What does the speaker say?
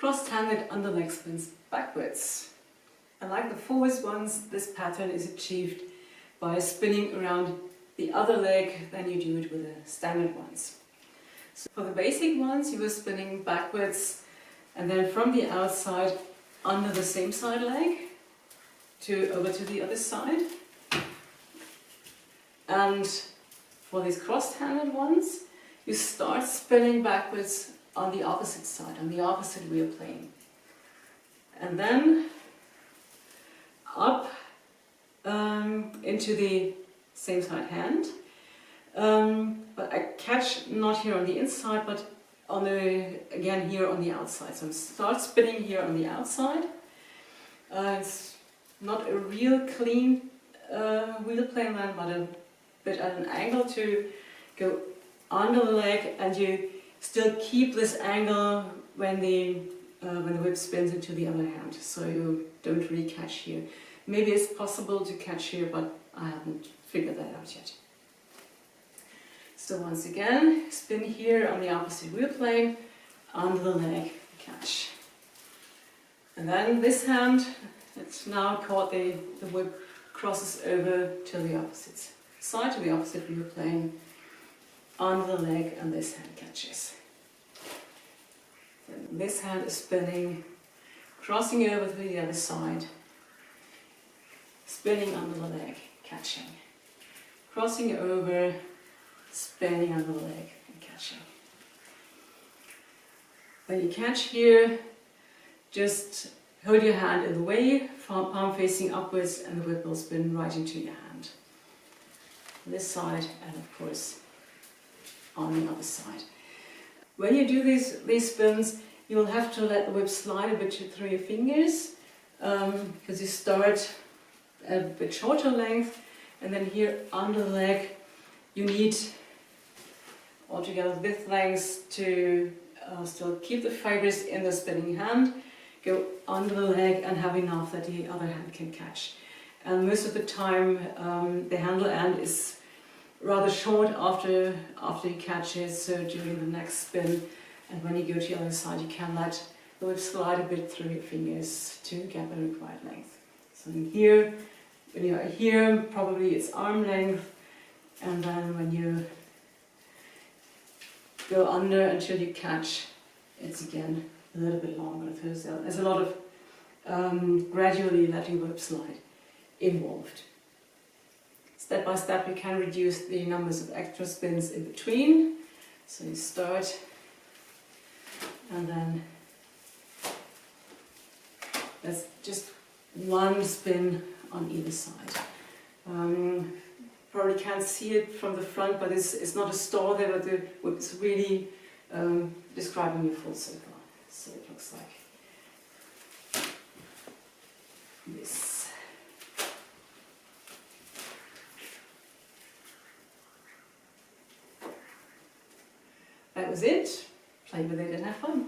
cross-handed underleg spins backwards. And like the forwards ones, this pattern is achieved by spinning around the other leg than you do it with the standard ones. So for the basic ones, you were spinning backwards and then from the outside under the same side leg over to the other side. And for these cross-handed ones, you start spinning backwards on the opposite side, on the opposite wheel plane. And then up into the same side hand. But I catch not here on the inside, but on again here on the outside. So I start spinning here on the outside. It's not a real clean wheel plane then, but a bit at an angle to go under the leg, and you still keep this angle when the whip spins into the other hand, so you don't really catch here. Maybe it's possible to catch here, but I haven't figured that out yet. So once again, spin here on the opposite wheel plane, under the leg, catch. And then this hand, it's now caught the whip, crosses over to the opposite side, to the opposite wheel plane, under the leg, and this hand catches. And this hand is spinning, crossing over to the other side, spinning under the leg, catching. Crossing over, spinning under the leg and catching. When you catch here, just hold your hand in the way, palm facing upwards, and the whip will spin right into your hand. This side, and of course on the other side. When you do these spins, you will have to let the whip slide a bit through your fingers, because you start a bit shorter length, and then here under the leg you need altogether width lengths to still keep the fibers in the spinning hand, go under the leg and have enough that the other hand can catch. And most of the time the handle end is rather short after you catch it, so during the next spin and when you go to the other side you can let the whip slide a bit through your fingers to get the required length. So in here, when you are here, probably it's arm length, and then when you go under until you catch, it's again a little bit longer. There's a lot of gradually letting the whip slide involved. Step by step you can reduce the numbers of extra spins in between. So you start and then that's just one spin on either side. Probably can't see it from the front, but it's not a star there, but the whip is really describing a full circle. So it looks like this. That was it. Play with it and have fun.